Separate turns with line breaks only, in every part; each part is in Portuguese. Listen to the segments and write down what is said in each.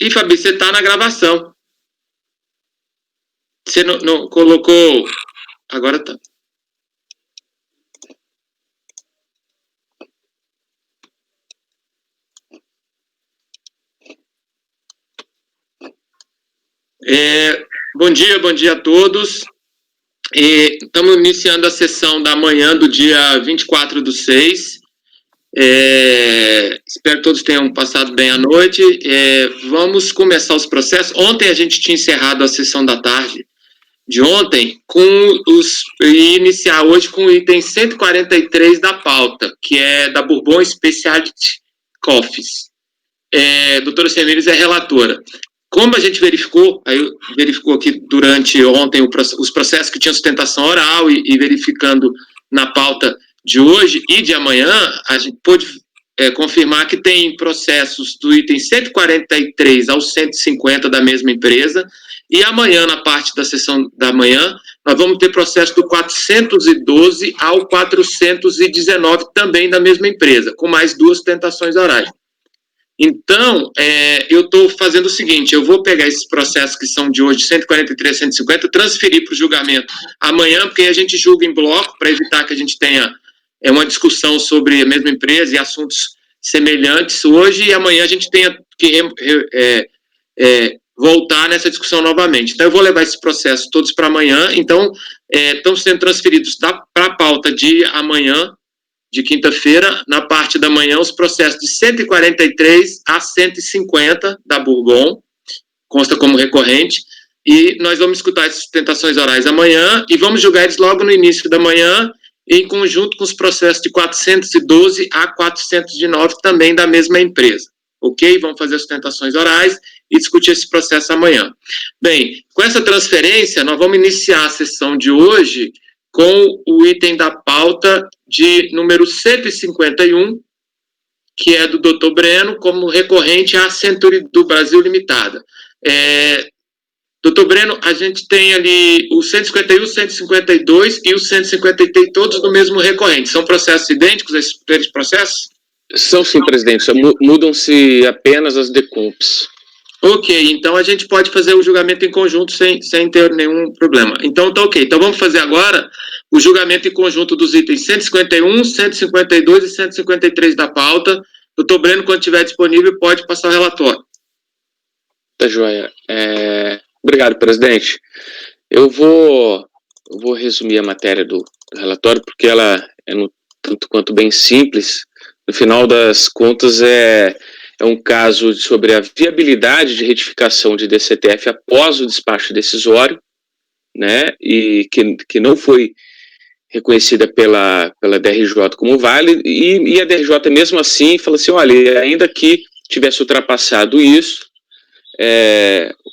Ih, Fabi, você tá na gravação. Você não colocou... Agora tá. Bom dia a todos. Estamos iniciando a sessão da manhã do dia 24/6. Espero que todos tenham passado bem a noite. Vamos começar os processos. Ontem a gente tinha encerrado a sessão da tarde de ontem e iniciar hoje com o item 143 da pauta, que é da Bourbon Specialty Coffees. Doutora Semires é relatora. Como a gente verificou aqui durante ontem os processos que tinham sustentação oral e verificando na pauta de hoje e de amanhã, a gente pôde confirmar que tem processos do item 143 ao 150 da mesma empresa, e amanhã, na parte da sessão da manhã, nós vamos ter processo do 412 ao 419 também da mesma empresa, com mais 2 sustentações orais. Então, eu estou fazendo o seguinte, eu vou pegar esses processos que são de hoje, 143 a 150, transferir para o julgamento amanhã, porque a gente julga em bloco, para evitar que a gente tenha uma discussão sobre a mesma empresa e assuntos semelhantes hoje, e amanhã a gente tenha que voltar nessa discussão novamente. Então, eu vou levar esses processos todos para amanhã, então, estão sendo transferidos para a pauta de amanhã, de quinta-feira, na parte da manhã, os processos de 143 a 150 da Bourbon, consta como recorrente, e nós vamos escutar as sustentações orais amanhã, e vamos julgar eles logo no início da manhã, em conjunto com os processos de 412 a 409, também da mesma empresa. Ok? Vamos fazer as sustentações orais e discutir esse processo amanhã. Bem, com essa transferência, nós vamos iniciar a sessão de hoje com o item da pauta de número 151, que é do Dr. Breno, como recorrente à Century do Brasil Limitada. Doutor Breno, a gente tem ali o 151, o 152 e o 153, todos do mesmo recorrente. São processos idênticos, esses três processos?
São sim, presidente, só mudam-se apenas as decumps.
Ok, então a gente pode fazer o julgamento em conjunto sem ter nenhum problema. Então tá ok. Então vamos fazer agora o julgamento em conjunto dos itens 151, 152 e 153 da pauta. Doutor Breno, quando estiver disponível, pode passar o relatório.
Tá joia. Obrigado, presidente. Eu vou resumir a matéria do relatório, porque ela é tanto quanto bem simples. No final das contas, é um caso sobre a viabilidade de retificação de DCTF após o despacho decisório, né, e que não foi reconhecida pela DRJ como válida, e a DRJ mesmo assim falou assim, olha, ainda que tivesse ultrapassado isso,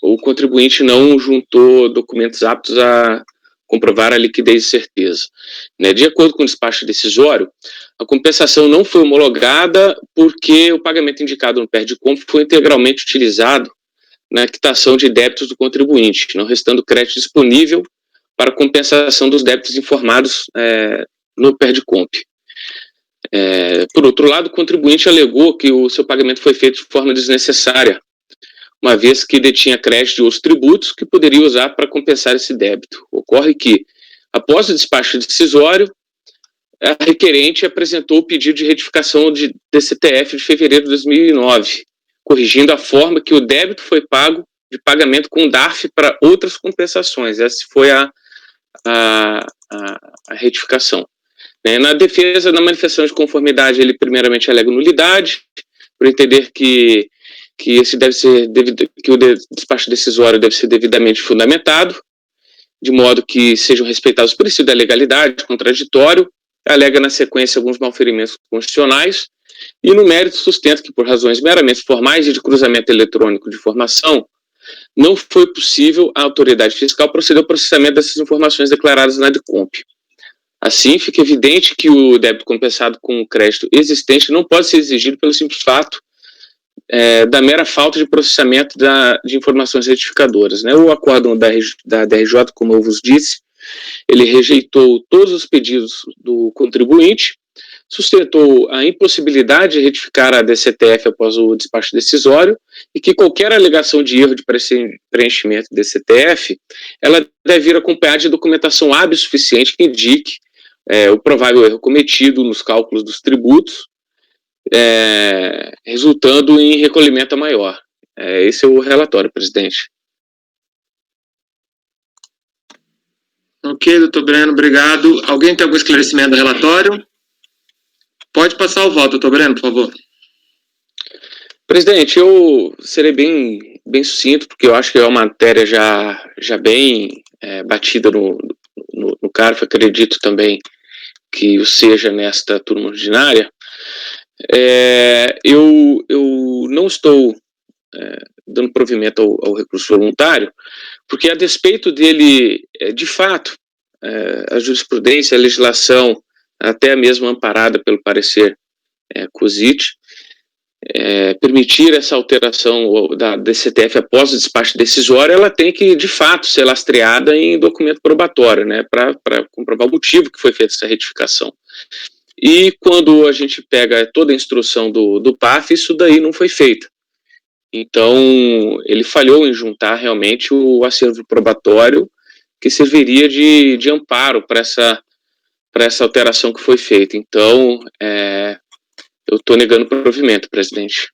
o contribuinte não juntou documentos aptos a comprovar a liquidez e certeza. Né? De acordo com o despacho decisório, a compensação não foi homologada porque o pagamento indicado no PERDCOMP foi integralmente utilizado na quitação de débitos do contribuinte, não restando crédito disponível para compensação dos débitos informados no PERDCOMP. Por outro lado, o contribuinte alegou que o seu pagamento foi feito de forma desnecessária, uma vez que detinha crédito de outros tributos que poderia usar para compensar esse débito. Ocorre que, após o despacho decisório, a requerente apresentou o pedido de retificação de DCTF de fevereiro de 2009, corrigindo a forma que o débito foi pago de pagamento com DARF para outras compensações. Essa foi a retificação. Na defesa, na manifestação de conformidade, ele primeiramente alega nulidade, por entender que o despacho decisório deve ser devidamente fundamentado, de modo que sejam respeitados os princípios da legalidade, contraditório, alega na sequência alguns malferimentos constitucionais, e no mérito sustenta que, por razões meramente formais e de cruzamento eletrônico de informação, não foi possível a autoridade fiscal proceder ao processamento dessas informações declaradas na DCOMP. Assim, fica evidente que o débito compensado com o crédito existente não pode ser exigido pelo simples fato da mera falta de processamento de informações retificadoras. Né? O acórdão da DRJ, como eu vos disse, ele rejeitou todos os pedidos do contribuinte, sustentou a impossibilidade de retificar a DCTF após o despacho decisório e que qualquer alegação de erro de preenchimento de DCTF, ela deve vir acompanhada de documentação hábil suficiente que indique o provável erro cometido nos cálculos dos tributos, resultando em recolhimento maior. Esse é o relatório, presidente.
Ok, doutor Breno, obrigado. Alguém tem algum esclarecimento do relatório? Pode passar o voto, doutor Breno, por favor.
Presidente, eu serei bem sucinto, porque eu acho que é uma matéria já bem batida no CARF, acredito também que o seja nesta turma ordinária. Eu não estou dando provimento ao recurso voluntário, porque a despeito dele, de fato, a jurisprudência, a legislação, até mesmo amparada pelo parecer COSIT, permitir essa alteração da DCTF após o despacho decisório, ela tem que, de fato, ser lastreada em documento probatório, né, para comprovar o motivo que foi feita essa retificação. E quando a gente pega toda a instrução do PAF, isso daí não foi feito. Então, ele falhou em juntar realmente o acervo probatório que serviria de amparo para essa alteração que foi feita. Então, eu estou negando o provimento, presidente.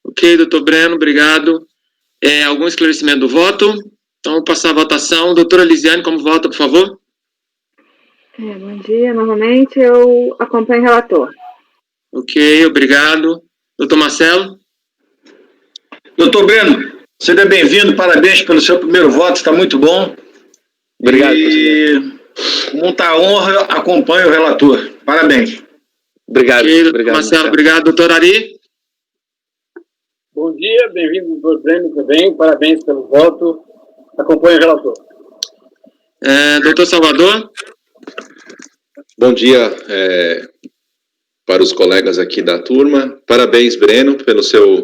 Ok, doutor Breno, obrigado. Algum esclarecimento do voto? Então, vou passar a votação. Doutora Lisiane, como vota, por favor?
Bom dia, novamente. Eu acompanho o relator.
Ok, obrigado. Doutor Marcelo?
Doutor Breno, seja bem-vindo, parabéns pelo seu primeiro voto, está muito bom.
Obrigado,
presidente. Com muita honra, acompanho o relator. Parabéns.
Obrigado,
okay,
obrigado
Marcelo. Obrigado, doutor Ari.
Bom dia, bem-vindo, doutor Breno, também. Parabéns pelo voto. Acompanho o relator.
Doutor Salvador?
Bom dia para os colegas aqui da turma. Parabéns, Breno, pelo seu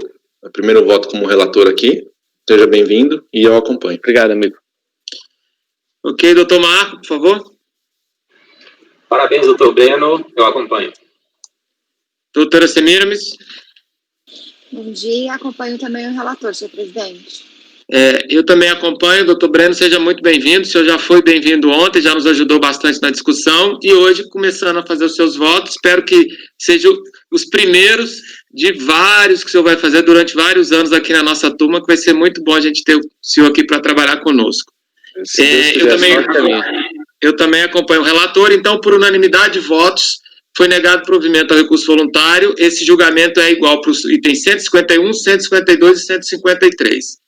primeiro voto como relator aqui. Seja bem-vindo e eu acompanho.
Obrigado, amigo.
Ok, doutor Marco, por favor.
Parabéns, doutor Breno, eu acompanho.
Doutora Semiramis?
Bom dia, acompanho também o relator, senhor presidente.
Eu também acompanho, doutor Breno, seja muito bem-vindo. O senhor já foi bem-vindo ontem, já nos ajudou bastante na discussão e hoje, começando a fazer os seus votos, espero que sejam os primeiros de vários que o senhor vai fazer durante vários anos aqui na nossa turma, que vai ser muito bom a gente ter o senhor aqui para trabalhar conosco. Eu também acompanho o relator, então, por unanimidade de votos, foi negado provimento ao recurso voluntário. Esse julgamento é igual para os itens 151, 152 e 153.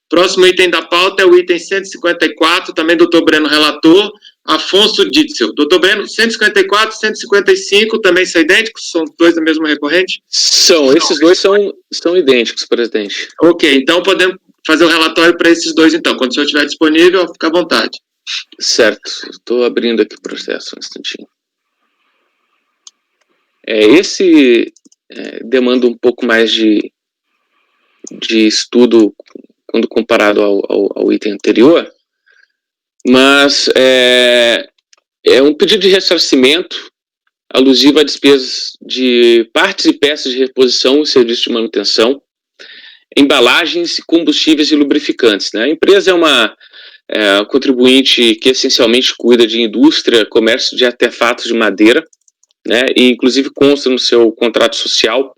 Próximo item da pauta é o item 154, também doutor Breno relator, Afonso Ditzel. Doutor Breno, 154 e 155 também são idênticos? São dois da mesma recorrente?
Esses dois são idênticos, presidente.
Ok, então podemos fazer o relatório para esses dois, então. Quando o senhor estiver disponível, fica à vontade.
Certo, estou abrindo aqui o processo, um instantinho. Esse demanda um pouco mais de estudo quando comparado ao item anterior, mas é um pedido de ressarcimento alusivo a despesas de partes e peças de reposição e serviço de manutenção, embalagens, combustíveis e lubrificantes, né? A empresa é uma contribuinte que essencialmente cuida de indústria, comércio de artefatos de madeira, né? E inclusive consta no seu contrato social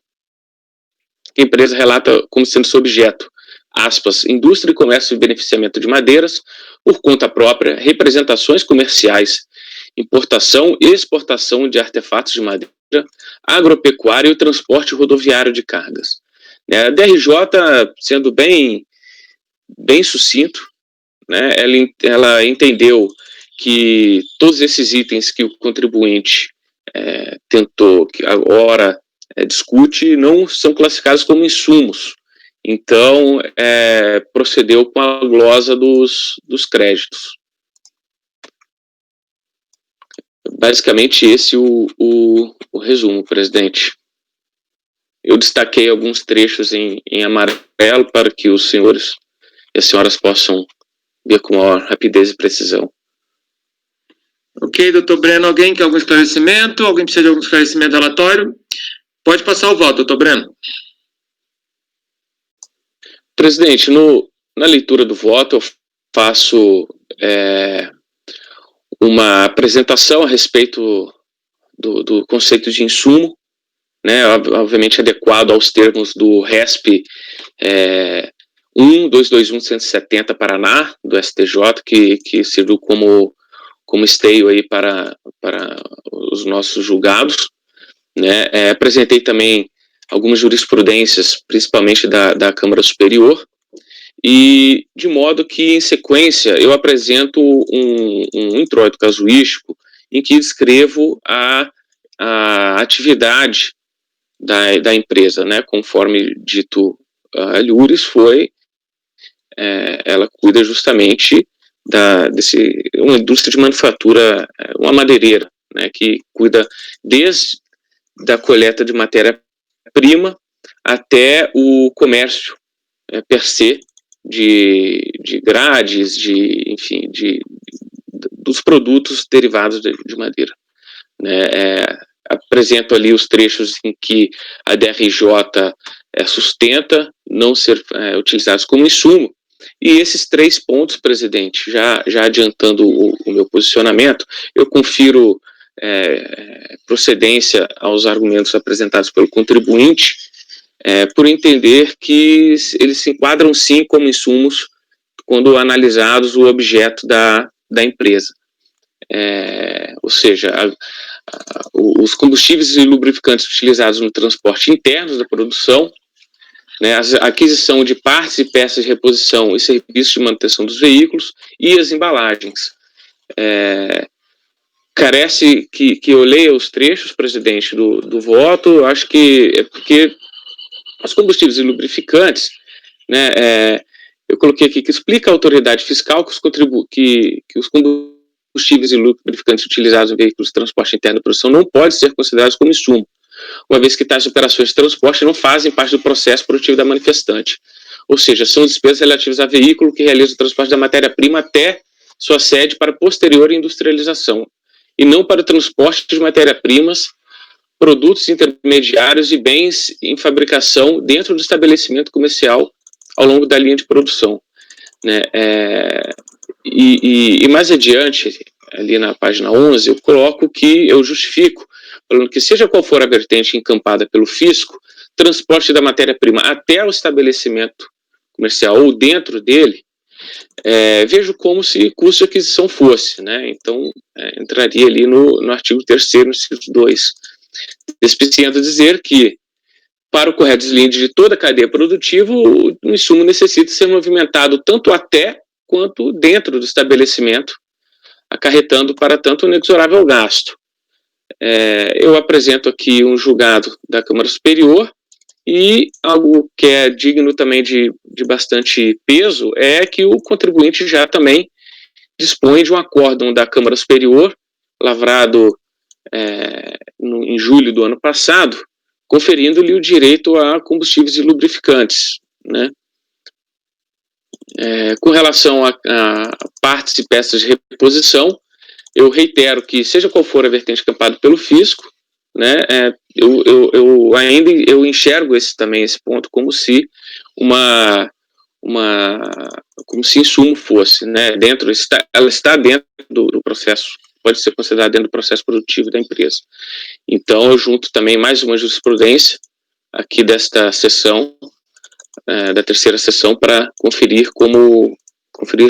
que a empresa relata como sendo seu objeto, aspas, indústria e comércio de beneficiamento de madeiras por conta própria, representações comerciais, importação e exportação de artefatos de madeira, agropecuária e o transporte rodoviário de cargas. A DRJ, sendo bem sucinto, né, ela entendeu que todos esses itens que o contribuinte tentou, que agora discute, não são classificados como insumos. Então, procedeu com a glosa dos créditos. Basicamente, esse o resumo, presidente. Eu destaquei alguns trechos em amarelo para que os senhores e as senhoras possam ver com maior rapidez e precisão.
Ok, doutor Breno, alguém quer algum esclarecimento? Alguém precisa de algum esclarecimento do relatório? Pode passar o voto, doutor Breno.
Presidente, na leitura do voto, eu faço uma apresentação a respeito do conceito de insumo, né, obviamente adequado aos termos do RESP 1.221.170 Paraná, do STJ, que serviu como esteio aí para os nossos julgados, né. Apresentei também algumas jurisprudências, principalmente da Câmara Superior, e de modo que, em sequência, eu apresento um introito casuístico em que descrevo a atividade da empresa, né, conforme dito a Lures, ela cuida justamente uma indústria de manufatura, uma madeireira, né, que cuida desde da coleta de matéria-prima até o comércio per se de grades, enfim, dos produtos derivados de madeira, né. Apresento ali os trechos em que a DRJ sustenta não ser utilizados como insumo, e esses 3 pontos, presidente, já adiantando o meu posicionamento, eu confiro procedência aos argumentos apresentados pelo contribuinte, por entender que eles se enquadram sim como insumos quando analisados o objeto da empresa. Ou seja, os combustíveis e lubrificantes utilizados no transporte interno da produção, né, a aquisição de partes e peças de reposição e serviços de manutenção dos veículos e as embalagens. Carece que eu leia os trechos, presidente, do voto. Acho que é porque os combustíveis e lubrificantes, né, eu coloquei aqui que explica a autoridade fiscal que os combustíveis e lubrificantes utilizados em veículos de transporte interno da produção não podem ser considerados como insumo, uma vez que tais operações de transporte não fazem parte do processo produtivo da manifestante. Ou seja, são despesas relativas a veículo que realiza o transporte da matéria-prima até sua sede para posterior industrialização, e não para o transporte de matéria-primas, produtos intermediários e bens em fabricação dentro do estabelecimento comercial ao longo da linha de produção, né. E mais adiante, ali na página 11, eu coloco que eu justifico, falando que seja qual for a vertente encampada pelo fisco, transporte da matéria-prima até o estabelecimento comercial ou dentro dele, vejo como se custo de aquisição fosse, né. Então, entraria ali no artigo 3º, inciso 2, despiciando dizer que, para o correto deslinde de toda a cadeia produtiva, o insumo necessita ser movimentado tanto até quanto dentro do estabelecimento, acarretando para tanto o inexorável gasto. Eu apresento aqui um julgado da Câmara Superior, e algo que é digno também de bastante peso é que o contribuinte já também dispõe de um acórdão da Câmara Superior, lavrado em julho do ano passado, conferindo-lhe o direito a combustíveis e lubrificantes, né. Com relação a partes e peças de reposição, eu reitero que, seja qual for a vertente encampada pelo fisco, né, eu enxergo esse ponto como se como se insumo fosse, né, ela está dentro do processo, pode ser considerada dentro do processo produtivo da empresa. Então, eu junto também mais uma jurisprudência aqui desta sessão, da 3ª sessão, para conferir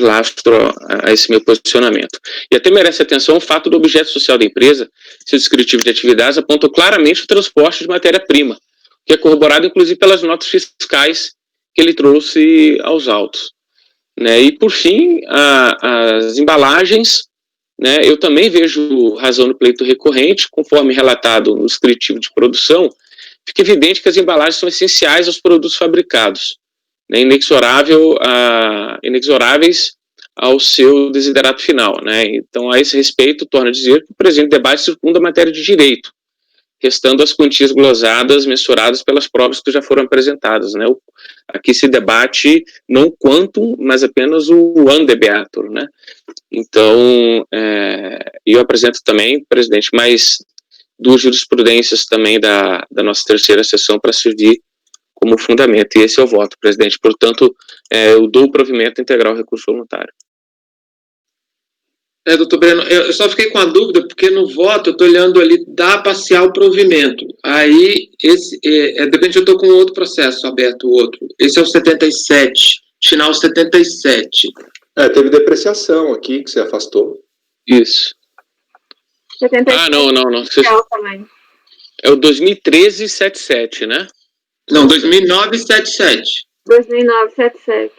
lastro a esse meu posicionamento. E até merece atenção o fato do objeto social da empresa, seu descritivo de atividades, aponta claramente o transporte de matéria-prima, que é corroborado inclusive pelas notas fiscais que ele trouxe aos autos, né. E por fim, as embalagens, né, eu também vejo razão no pleito recorrente, conforme relatado no descritivo de produção, fica evidente que as embalagens são essenciais aos produtos fabricados, né, inexoráveis ao seu desiderato final, né. Então, a esse respeito, torno a dizer que o presente debate circunda a matéria de direito, restando as quantias glosadas mensuradas pelas provas que já foram apresentadas, né? Aqui se debate não o quantum, mas apenas o undebeatur, né? Então, eu apresento também, presidente, mais 2 jurisprudências também da nossa terceira sessão para servir como fundamento, e esse é o voto, presidente. Portanto, eu dou o provimento integral ao recurso voluntário.
Doutor Breno, eu só fiquei com a dúvida, porque no voto eu estou olhando ali, dá parcial provimento. Aí, de repente eu estou com outro processo aberto, outro. Esse é o 77, final 77.
Teve depreciação aqui, que você afastou.
Isso.
77
não.
também.
É o 2013-77, né?
Não, 2009-77.
2009-77.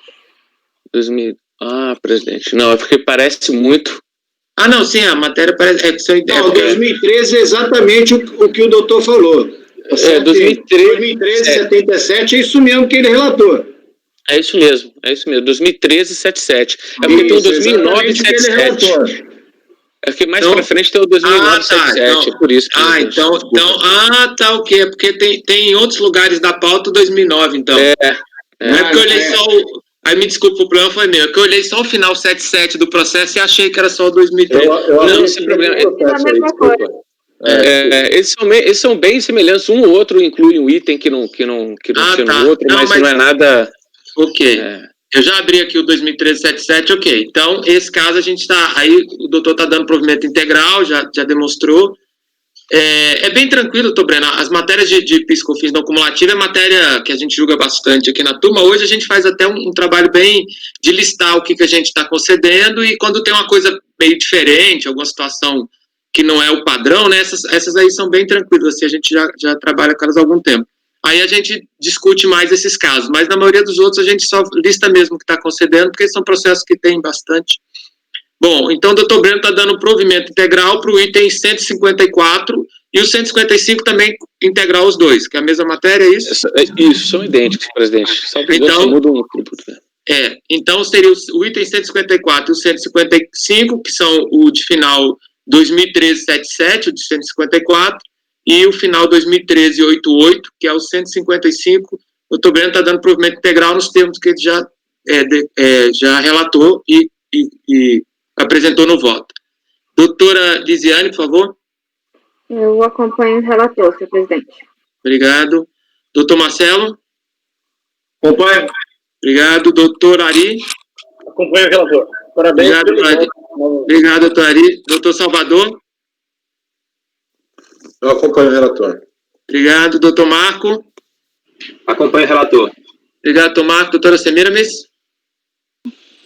Presidente. Não, é porque parece muito.
Não, sim, a matéria parece...
Não, 2013 é exatamente o que o doutor falou.
2013,
77, é isso mesmo que ele relatou.
É isso mesmo, 2013-77. É porque tem o 2009-77. É porque mais pra frente tem o 2009-77, é por isso.
Ok. É porque tem em outros lugares da pauta 2009, então. Não é porque eu olhei só o... Aí me desculpa, o problema foi meu, que eu olhei só o final 77 do processo e achei que era só o 2013.
Não, esse problema... Eles são bem semelhantes, um ou outro inclui um item que não tinha no outro, mas não é nada...
Ok. Eu já abri aqui o 2013-77, ok. Então, esse caso a gente está... Aí o doutor está dando provimento integral, já demonstrou. É bem tranquilo, doutor Breno. As matérias de PIS/COFINS não cumulativa é matéria que a gente julga bastante aqui na turma. Hoje a gente faz até um trabalho bem de listar o que a gente está concedendo, e quando tem uma coisa meio diferente, alguma situação que não é o padrão, né? Essas aí são bem tranquilas, assim, a gente já trabalha com elas há algum tempo. Aí a gente discute mais esses casos, mas na maioria dos outros a gente só lista mesmo o que está concedendo, porque são processos que tem bastante. Bom, então o doutor Breno está dando provimento integral para o item 154 e o 155 também integral os dois, que é a mesma matéria, é isso?
Isso, são idênticos, presidente.
Então,
muda um tributo.
Então seria o item 154 e o 155, que são o de final 2013-77, o de 154, e o final 2013-88, que é o 155. O doutor Breno está dando provimento integral nos termos que ele já relatou e apresentou no voto. Doutora Lisiane, por favor.
Eu acompanho o relator, senhor presidente.
Obrigado. Doutor Marcelo.
Acompanho.
Obrigado. Doutor Ari.
Acompanho o relator. Parabéns.
Obrigado, doutor Ari. Obrigado, doutor Ari. Doutor Salvador.
Eu acompanho o relator.
Obrigado. Doutor Marco.
Acompanho o relator.
Obrigado, doutor Marco. Doutora Semiramis.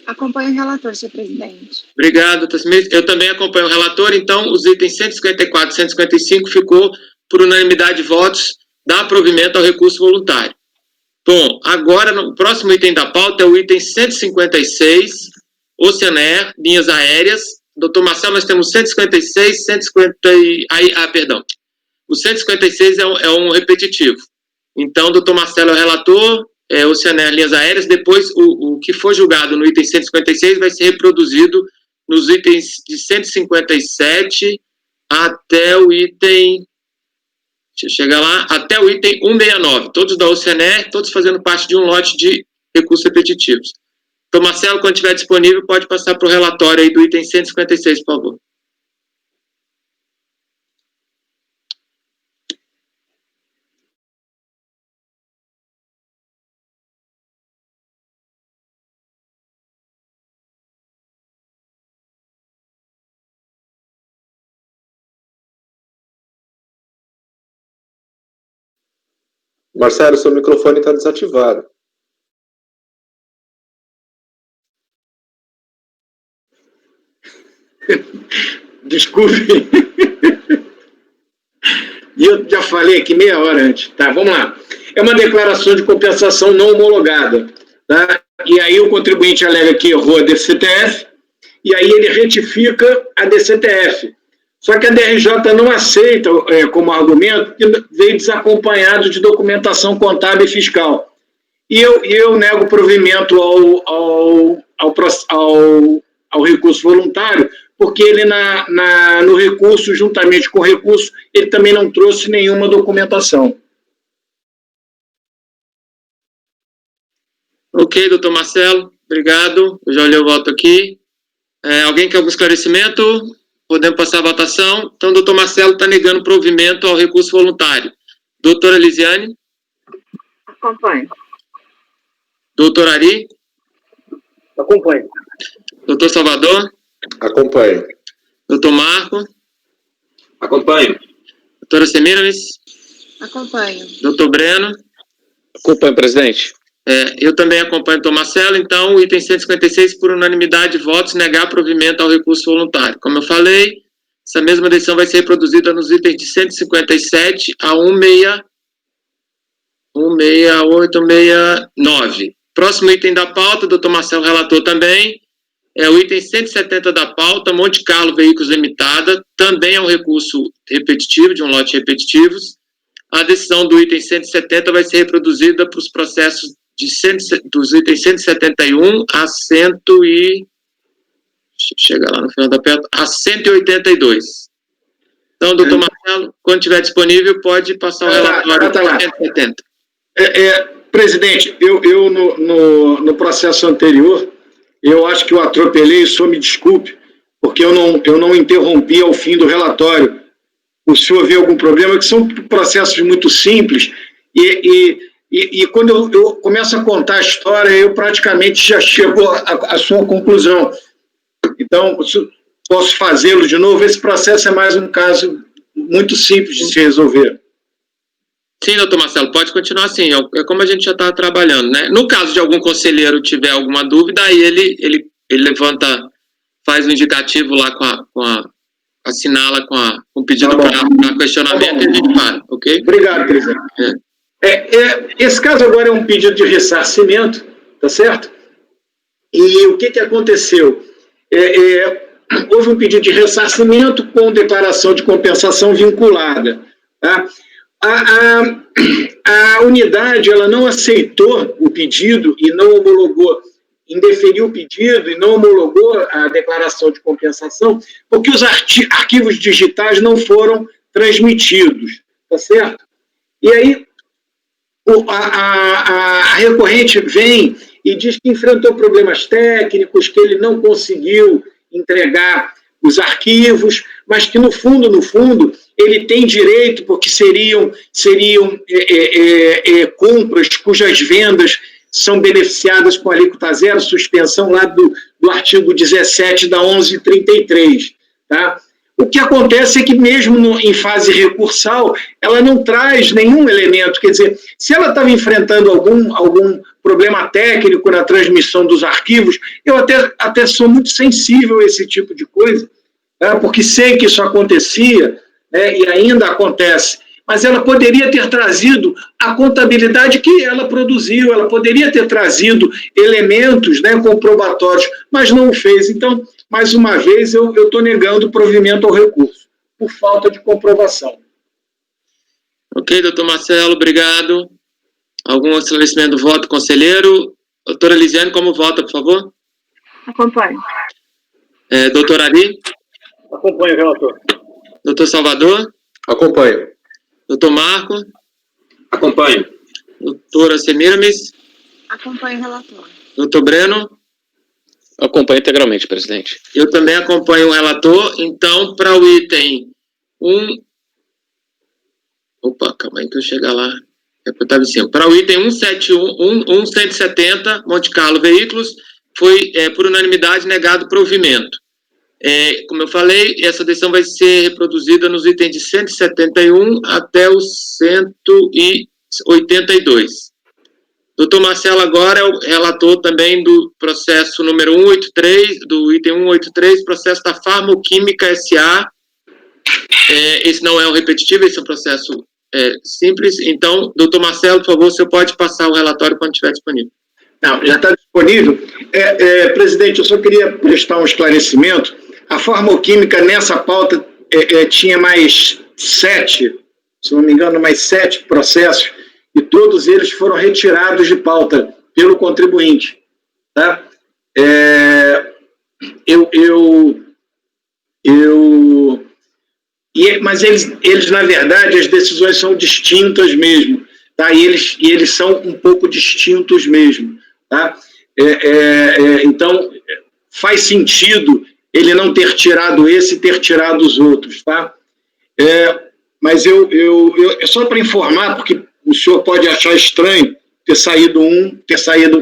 Acompanho o relator, senhor presidente.
Obrigado, doutor Semiramis. Eu também acompanho o relator, então os itens 154 e 155 ficou por unanimidade de votos, dá provimento ao recurso voluntário. Bom, agora no próximo item da pauta é o item 156, Oceanair, linhas aéreas. Doutor Marcelo, nós temos 156, 150 e... perdão. O 156 é um repetitivo. Então, doutor Marcelo é o relator, Oceanair, linhas aéreas. Depois, o que for julgado no item 156 vai ser reproduzido nos itens de 157 até o item... Deixa eu chegar lá, até o item 169, todos da Oceanair, todos fazendo parte de um lote de recursos repetitivos. Então, Marcelo, quando estiver disponível, pode passar para o relatório aí do item 156, por favor.
Marcelo, seu microfone está desativado.
Desculpe. E eu já falei aqui meia hora antes. Tá, vamos lá. É uma declaração de compensação não homologada. Tá? E aí o contribuinte alega que errou a DCTF, e aí ele retifica a DCTF. Só que a DRJ não aceita como argumento que veio desacompanhado de documentação contábil e fiscal. E eu nego provimento ao recurso voluntário, porque ele no recurso, juntamente com o recurso, ele também não trouxe nenhuma documentação.
Ok, doutor Marcelo, obrigado. Eu já olhei o voto aqui. Alguém quer algum esclarecimento? Podemos passar a votação. Então, doutor Marcelo está negando provimento ao recurso voluntário. Doutora Lisiane?
Acompanho.
Doutor Ari?
Acompanho.
Doutor Salvador?
Acompanho.
Doutor Marco?
Acompanho.
Doutora Semiramis?
Acompanho.
Doutor Breno?
Acompanho, presidente.
Eu também acompanho o doutor Marcelo, então o item 156, por unanimidade de votos, negar provimento ao recurso voluntário. Como eu falei, essa mesma decisão vai ser reproduzida nos itens de 157 a 168, 169. Próximo item da pauta, doutor Marcelo relator também, é o item 170 da pauta, Monte Carlo Veículos Limitada, também é um recurso repetitivo, de um lote repetitivos. A decisão do item 170 vai ser reproduzida para os processos dos itens 171 a 100 e... Chega lá no final da pauta, a 182. Então, doutor Marcelo, quando estiver disponível, pode passar o relatório
tá lá.
170.
Presidente, eu no processo anterior, eu acho que eu atropelei, o senhor me desculpe, porque eu não interrompi ao fim do relatório. O senhor vê algum problema? Que são processos muito simples e quando eu começo a contar a história, eu praticamente já chego à sua conclusão. Então, posso fazê-lo de novo? Esse processo é mais um caso muito simples de se resolver.
Sim, doutor Marcelo, pode continuar assim, é como a gente já está trabalhando, né? No caso de algum conselheiro tiver alguma dúvida, aí ele levanta, faz um indicativo lá assinala com o pedido para questionamento e a gente para, ok?
Obrigado, presidente. Esse caso agora é um pedido de ressarcimento, tá certo? E o que aconteceu? Houve um pedido de ressarcimento com declaração de compensação vinculada, tá? A unidade ela não aceitou o pedido e não homologou, indeferiu o pedido e não homologou a declaração de compensação, porque os arquivos digitais não foram transmitidos, tá certo? E aí a recorrente vem e diz que enfrentou problemas técnicos, que ele não conseguiu entregar os arquivos, mas que no fundo, ele tem direito, porque seriam compras cujas vendas são beneficiadas com alíquota zero, suspensão lá do artigo 17 da 1133, tá? O que acontece é que mesmo em fase recursal, ela não traz nenhum elemento, quer dizer, se ela estava enfrentando algum problema técnico na transmissão dos arquivos, eu até sou muito sensível a esse tipo de coisa, tá? Porque sei que isso acontecia, né, e ainda acontece, mas ela poderia ter trazido a contabilidade que ela produziu, ela poderia ter trazido elementos, né, comprobatórios, mas não o fez. Então, mais uma vez, eu estou negando o provimento ao recurso, por falta de comprovação.
Ok, doutor Marcelo, obrigado. Algum esclarecimento do voto, conselheiro? Doutora Lisiane, como vota, por favor?
Acompanho.
Doutor Ari?
Acompanho o relator.
Doutor Salvador?
Acompanho.
Doutor Marco?
Acompanho.
Doutora Semiramis?
Acompanho o relator.
Doutor Breno?
Acompanho integralmente, presidente.
Eu também acompanho o relator. Então, para o item 1... Opa, calma aí que eu chegar lá. Para o item 170, Monte Carlo Veículos, foi, por unanimidade, negado provimento. Como eu falei, essa decisão vai ser reproduzida nos itens de 171 até os 182. Doutor Marcelo agora é o relator também do processo número 183, do item 183, processo da Farmoquímica S.A. Esse não é um repetitivo, esse é um processo simples. Então, doutor Marcelo, por favor, o senhor pode passar o relatório quando estiver disponível.
Não, já está disponível. Presidente, eu só queria prestar um esclarecimento. A Farmoquímica, nessa pauta, tinha mais 7, se não me engano, mais 7 processos, e todos eles foram retirados de pauta pelo contribuinte. Tá? Eu Mas eles, na verdade, as decisões são distintas mesmo, tá? E eles são um pouco distintos mesmo, tá? Então, faz sentido ele não ter tirado esse e ter tirado os outros, tá? Mas só para informar, porque o senhor pode achar estranho ter saído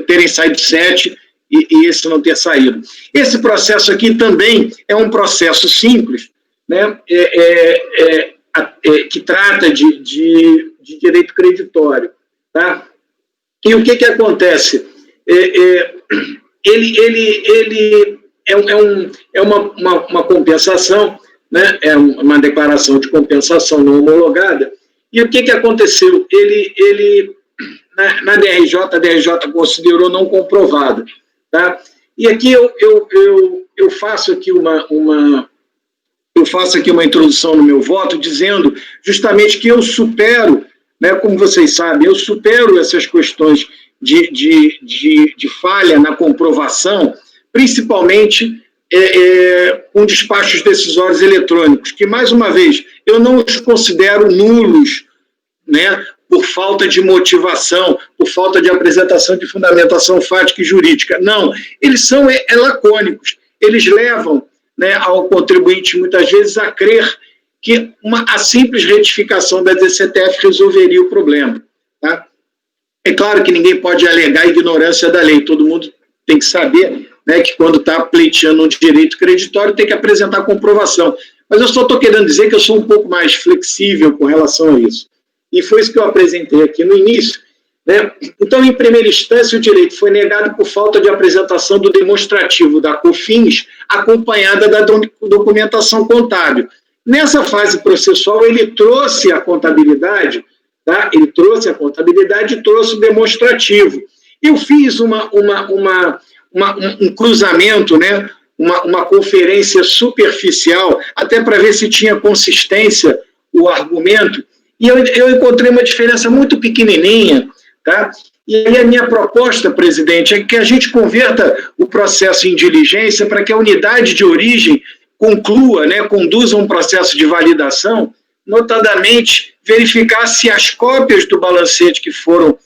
terem saído 7 e esse não ter saído. Esse processo aqui também é um processo simples, né? Que trata de direito creditório, tá? E o que acontece? Ele é uma compensação, né? É uma declaração de compensação não homologada. E o que aconteceu? Ele na DRJ, a DRJ considerou não comprovada, tá? E aqui eu faço aqui uma introdução no meu voto, dizendo justamente que eu supero, né, como vocês sabem, eu supero essas questões de falha na comprovação, principalmente com despachos decisórios eletrônicos, que, mais uma vez, eu não os considero nulos, né, por falta de motivação, por falta de apresentação de fundamentação fática e jurídica. Não, eles são lacônicos, eles levam, né, ao contribuinte, muitas vezes, a crer que a simples retificação da DCTF resolveria o problema, tá? É claro que ninguém pode alegar ignorância da lei, todo mundo tem que saber, né, que quando está pleiteando um direito creditório tem que apresentar comprovação. Mas eu só estou querendo dizer que eu sou um pouco mais flexível com relação a isso. E foi isso que eu apresentei aqui no início, né? Então, em primeira instância, o direito foi negado por falta de apresentação do demonstrativo da COFINS, acompanhada da documentação contábil. Nessa fase processual, ele trouxe a contabilidade, tá? Ele trouxe a contabilidade e trouxe o demonstrativo. Eu fiz um cruzamento, né? Uma conferência superficial, até para ver se tinha consistência o argumento, e eu encontrei uma diferença muito pequenininha, tá? E aí a minha proposta, presidente, é que a gente converta o processo em diligência para que a unidade de origem conclua, né, conduza um processo de validação, notadamente verificar se as cópias do balancete que foram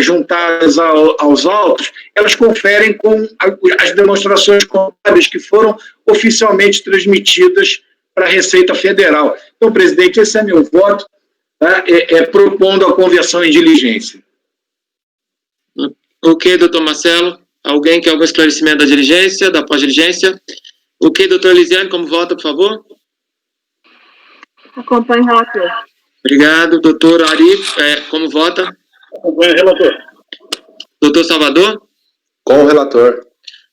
juntadas aos autos, elas conferem com as demonstrações contábeis que foram oficialmente transmitidas para a Receita Federal. Então, presidente, esse é meu voto, tá? Propondo a conversão em diligência.
Ok, doutor Marcelo. Alguém quer algum esclarecimento da diligência, da pós-diligência? Ok, doutor Elisiane, como vota, por favor?
Acompanho o relator.
Obrigado. Doutor Ari, como vota?
Acompanho o relator.
Doutor Salvador?
Com o relator.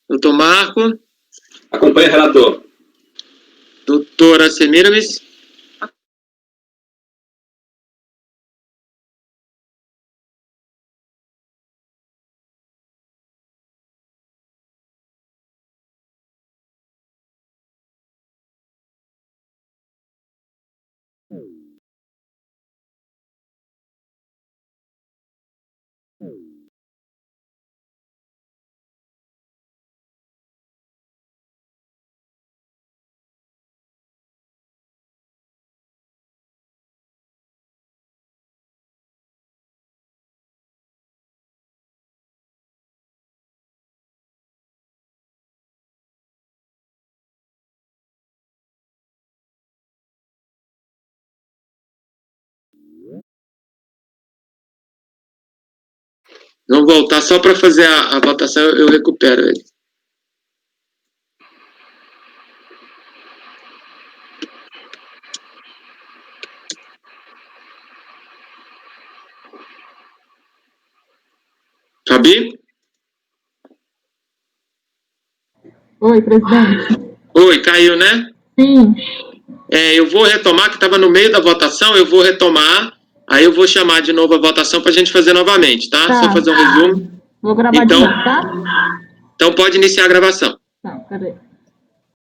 Doutor Marco?
Acompanho o relator.
Doutora Semiramis? Vamos voltar só para fazer a votação, eu recupero ele. Fabi?
Oi, presidente.
Oi, caiu, né?
Sim.
Eu vou retomar, que estava no meio da votação, eu vou retomar, aí eu vou chamar de novo a votação para a gente fazer novamente, tá? Só fazer um resumo.
Vou gravar
então,
de novo, tá?
Então pode iniciar a gravação.
Tá, cadê?